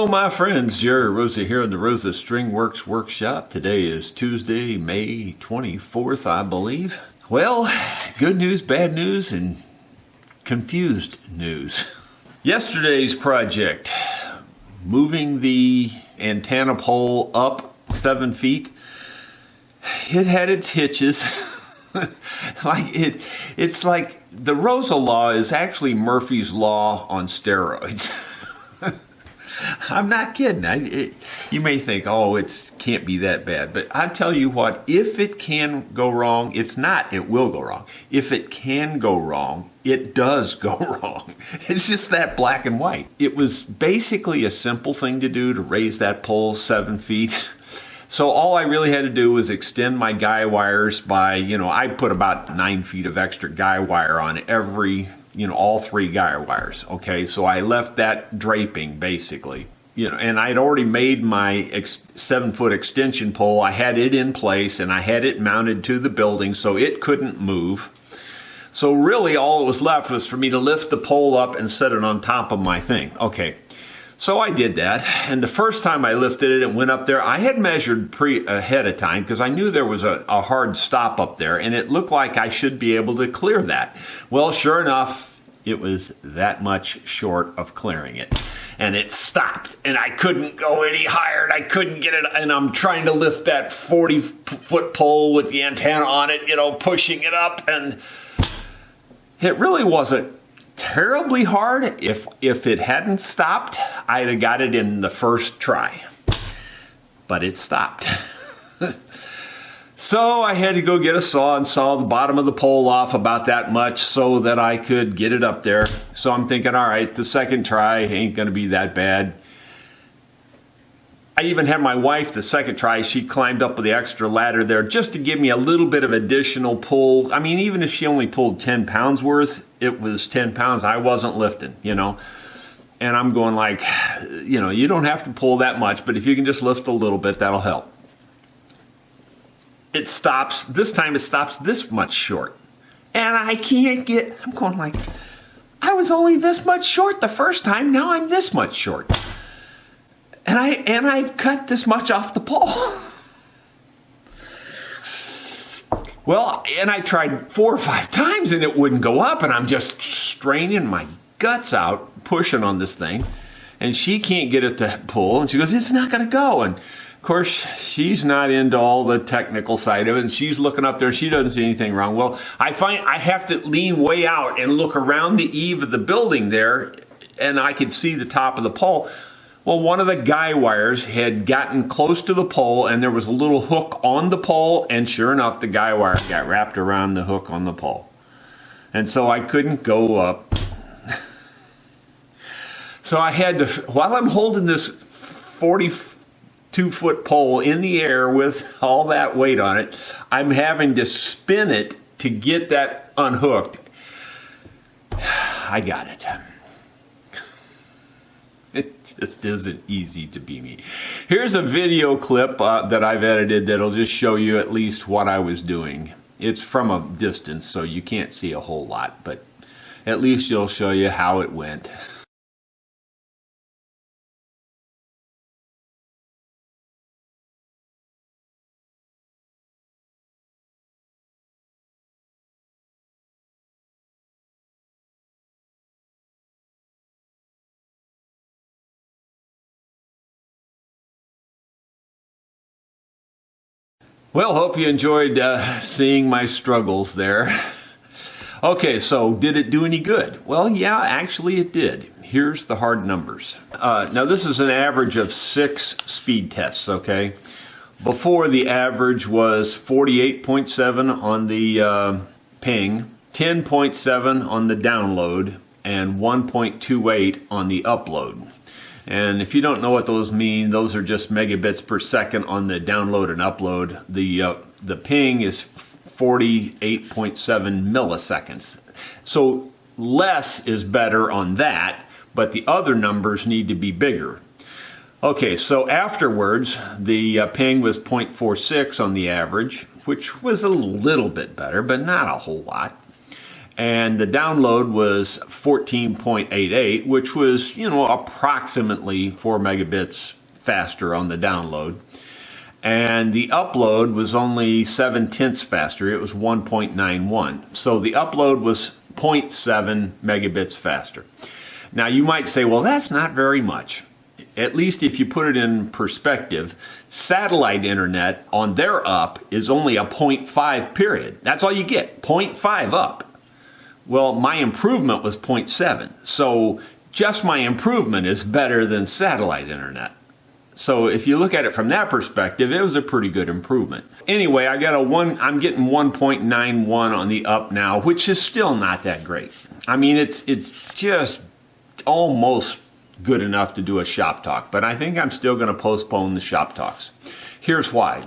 Hello my friends, Jerry Rosa here in the Rosa String Works Workshop. Today is Tuesday, May 24th, I believe. Well, good news, bad news, and confused news. Yesterday's project, moving the antenna pole up 7 feet, it had its hitches. It's like the Rosa law is actually Murphy's law on steroids. I'm not kidding. You may think, oh, it can't be that bad. But I tell you what, if it can go wrong, it's not, it will go wrong. If it can go wrong, it does go wrong. It's just that black and white. It was basically a simple thing to do to raise that pole 7 feet. So all I really had to do was extend my guy wires by, I put about 9 feet of extra guy wire on every, all 3 guy wires. Okay, so I left that draping basically, and I'd already made my 7-foot extension pole. I had it in place and I had it mounted to the building so it couldn't move. So really all that was left was for me to lift the pole up and set it on top of my thing. Okay. So I did that, and the first time I lifted it and went up there, I had measured ahead of time because I knew there was a hard stop up there, and it looked like I should be able to clear that. Well, sure enough, it was that much short of clearing it, and it stopped, and I couldn't go any higher, and I couldn't get it, and I'm trying to lift that 40-foot pole with the antenna on it, pushing it up, and it really wasn't terribly hard. If it hadn't stopped, I'd have got it in the first try. But it stopped. So I had to go get a saw and saw the bottom of the pole off about that much so that I could get it up there. So I'm thinking, all right, the second try ain't going to be that bad. I even had my wife, the second try, she climbed up with the extra ladder there just to give me a little bit of additional pull. I mean, even if she only pulled 10 pounds worth, it was 10 pounds I wasn't lifting, And I'm going like, you don't have to pull that much, but if you can just lift a little bit, that'll help. It stops. This time it stops this much short. And I can't I'm going like, I was only this much short the first time, now I'm this much short. And I've cut this much off the pole. Well, and I tried 4 or 5 times and it wouldn't go up, and I'm just straining my guts out, pushing on this thing, and she can't get it to pull, and she goes, it's not gonna go. And of course, she's not into all the technical side of it, and she's looking up there, she doesn't see anything wrong. Well, I find I have to lean way out and look around the eave of the building there, and I could see the top of the pole. Well, one of the guy wires had gotten close to the pole, and there was a little hook on the pole, and sure enough, the guy wire got wrapped around the hook on the pole. And so I couldn't go up. So I had to, while I'm holding this 42-foot pole in the air with all that weight on it, I'm having to spin it to get that unhooked. I got it. It just isn't easy to be me. Here's a video clip that I've edited that'll just show you at least what I was doing. It's from a distance, so you can't see a whole lot, but at least it'll show you how it went. Well, hope you enjoyed seeing my struggles there. Okay, so did it do any good? Well, yeah, actually it did. Here's the hard numbers. Now this is an average of 6 speed tests, okay? Before, the average was 48.7 on the ping, 10.7 on the download, and 1.28 on the upload. And if you don't know what those mean, those are just megabits per second on the download and upload. The ping is 48.7 milliseconds. So less is better on that, but the other numbers need to be bigger. Okay, so afterwards, the ping was 0.46 on the average, which was a little bit better, but not a whole lot. and the download was 14.88, which was, approximately 4 megabits faster on the download. And the upload was only 7/10 faster. It was 1.91. So the upload was 0.7 megabits faster. Now you might say, well, that's not very much. At least if you put it in perspective, satellite internet on their up is only a 0.5 period. That's all you get, 0.5 up. Well, my improvement was 0.7. So just my improvement is better than satellite internet. So if you look at it from that perspective, it was a pretty good improvement. Anyway, I'm getting 1.91 on the up now, which is still not that great. I mean, it's just almost good enough to do a shop talk, but I think I'm still going to postpone the shop talks. Here's why.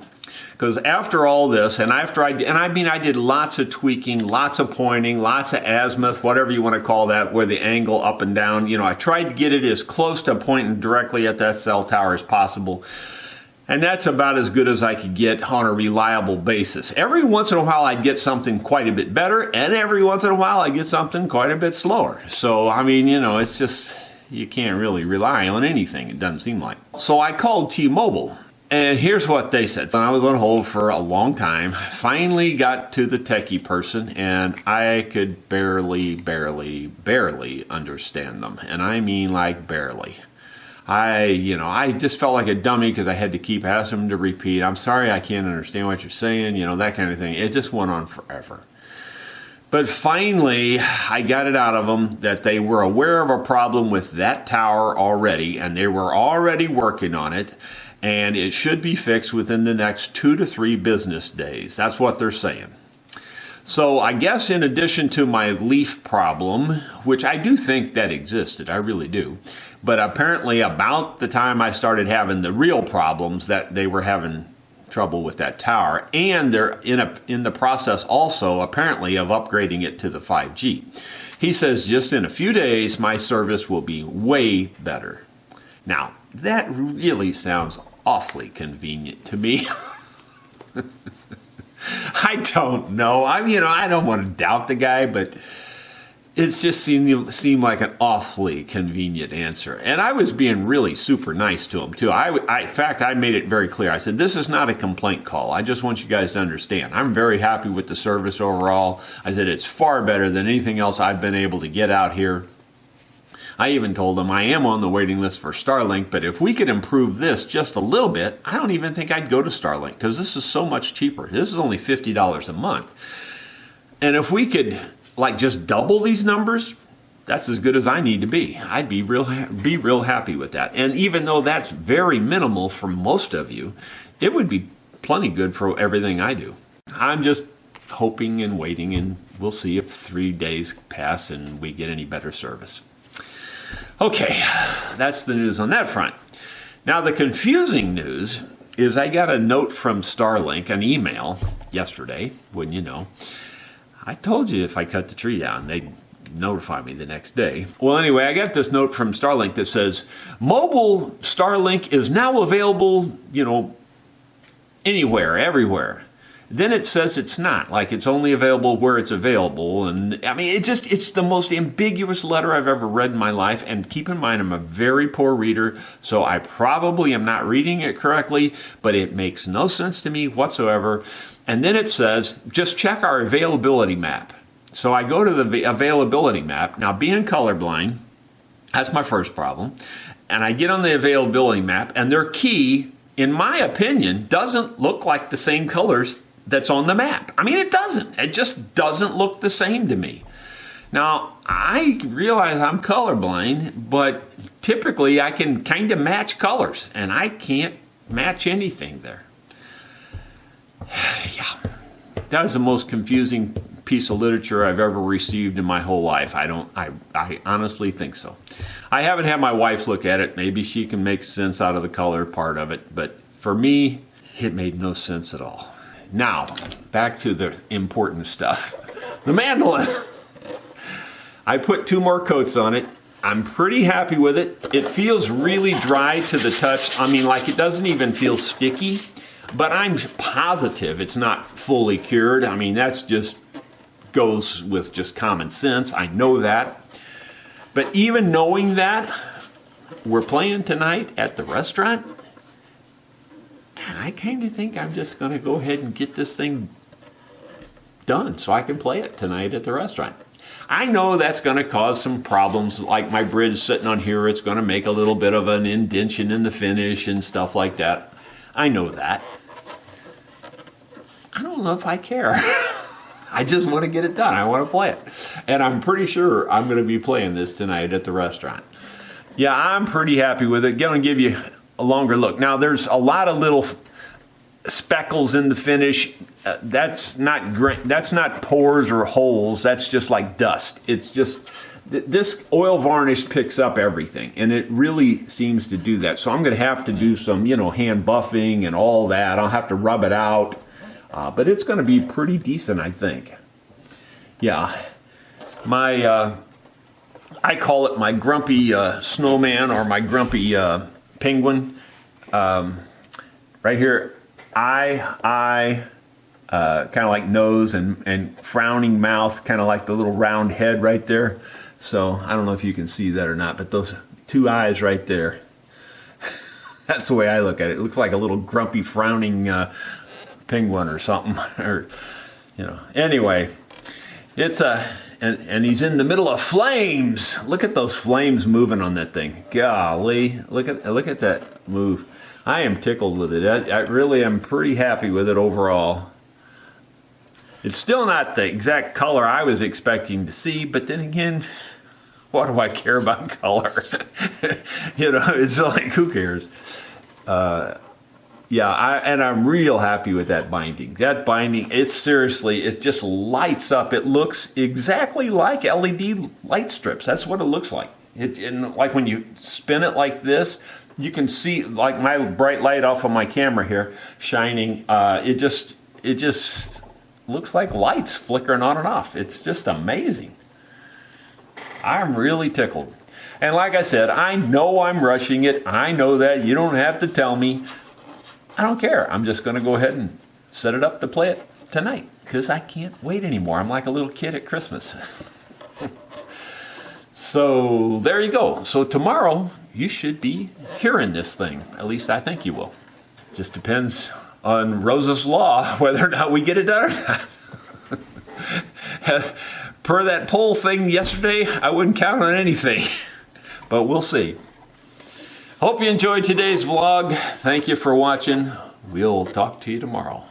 Because after all this, and after I did lots of tweaking, lots of pointing, lots of azimuth, whatever you want to call that, where the angle up and down, I tried to get it as close to pointing directly at that cell tower as possible. And that's about as good as I could get on a reliable basis. Every once in a while I'd get something quite a bit better, and every once in a while I'd get something quite a bit slower. So, it's just, you can't really rely on anything, it doesn't seem like. So I called T-Mobile. And here's what they said. I was on hold for a long time. Finally got to the techie person, and I could barely understand them. And I mean like barely. I just felt like a dummy because I had to keep asking them to repeat. I'm sorry, I can't understand what you're saying, that kind of thing. It just went on forever. But finally, I got it out of them that they were aware of a problem with that tower already, and they were already working on it. And it should be fixed within the next 2 to 3 business days. That's what they're saying. So I guess in addition to my leaf problem, which I do think that existed, I really do, but apparently about the time I started having the real problems that they were having trouble with that tower, and they're in the process also apparently of upgrading it to the 5G. He says just in a few days my service will be way better. Now, that really sounds awfully convenient to me. I don't know. I don't want to doubt the guy, but it just seemed like an awfully convenient answer. And I was being really super nice to him, too. In fact, I made it very clear. I said, this is not a complaint call. I just want you guys to understand. I'm very happy with the service overall. I said, it's far better than anything else I've been able to get out here. I even told them I am on the waiting list for Starlink, but if we could improve this just a little bit, I don't even think I'd go to Starlink because this is so much cheaper. This is only $50 a month. And if we could just double these numbers, that's as good as I need to be. I'd be real happy with that. And even though that's very minimal for most of you, it would be plenty good for everything I do. I'm just hoping and waiting, and we'll see if 3 days pass and we get any better service. Okay, that's the news on that front. Now, the confusing news is I got a note from Starlink, an email, yesterday, wouldn't you know. I told you if I cut the tree down, they'd notify me the next day. Well, anyway, I got this note from Starlink that says, mobile Starlink is now available, anywhere, everywhere. Then it says it's not, like it's only available where it's available. And it's the most ambiguous letter I've ever read in my life. And keep in mind, I'm a very poor reader, so I probably am not reading it correctly, but it makes no sense to me whatsoever. And then it says, just check our availability map. So I go to the availability map. Now, being colorblind, that's my first problem. And I get on the availability map, and their key, in my opinion, doesn't look like the same colors that's on the map. It doesn't. It just doesn't look the same to me. Now, I realize I'm colorblind, but typically I can kind of match colors, and I can't match anything there. Yeah, that was the most confusing piece of literature I've ever received in my whole life. I honestly think so. I haven't had my wife look at it. Maybe she can make sense out of the color part of it, but for me, it made no sense at all. Now, back to the important stuff. The mandolin. I put 2 more coats on it. I'm pretty happy with it. It feels really dry to the touch. It doesn't even feel sticky, but I'm positive it's not fully cured. That's just goes with just common sense. I know that. But even knowing that, we're playing tonight at the restaurant, and I kind of think I'm just going to go ahead and get this thing done so I can play it tonight at the restaurant. I know that's going to cause some problems, like my bridge sitting on here. It's going to make a little bit of an indentation in the finish and stuff like that. I know that. I don't know if I care. I just want to get it done. I want to play it. And I'm pretty sure I'm going to be playing this tonight at the restaurant. Yeah, I'm pretty happy with it. Going to give you a longer look. Now, there's a lot of little speckles in the finish. That's not pores or holes. That's just like dust. It's just this oil varnish picks up everything, and it really seems to do that. So I'm going to have to do some, hand buffing and all that. I'll have to rub it out, but it's going to be pretty decent, I think. Yeah, I call it my grumpy snowman or my grumpy penguin. Right here. Eye, kind of like nose and frowning mouth, kind of like the little round head right there. So I don't know if you can see that or not, but those two eyes right there, that's the way I look at it. It looks like a little grumpy frowning penguin or something. Or, anyway, it's and he's in the middle of flames. Look at those flames moving on that thing. Golly, look at that move. I am tickled with it. I really am pretty happy with it overall. It's still not the exact color I was expecting to see, but then again, what do I care about color? It's like, who cares? I'm real happy with that binding. That binding, it just lights up. It looks exactly like LED light strips. That's what it looks like. And like when you spin it like this, you can see like my bright light off of my camera here shining. It just looks like lights flickering on and off. It's just amazing. I'm really tickled. And like I said, I know I'm rushing it. I know that. You don't have to tell me. I don't care. I'm just going to go ahead and set it up to play it tonight because I can't wait anymore. I'm like a little kid at Christmas. So there you go. So tomorrow you should be hearing this thing. At least I think you will. Just depends on Rosa's law whether or not we get it done or not. Per that poll thing yesterday, I wouldn't count on anything. But we'll see. Hope you enjoyed today's vlog. Thank you for watching. We'll talk to you tomorrow.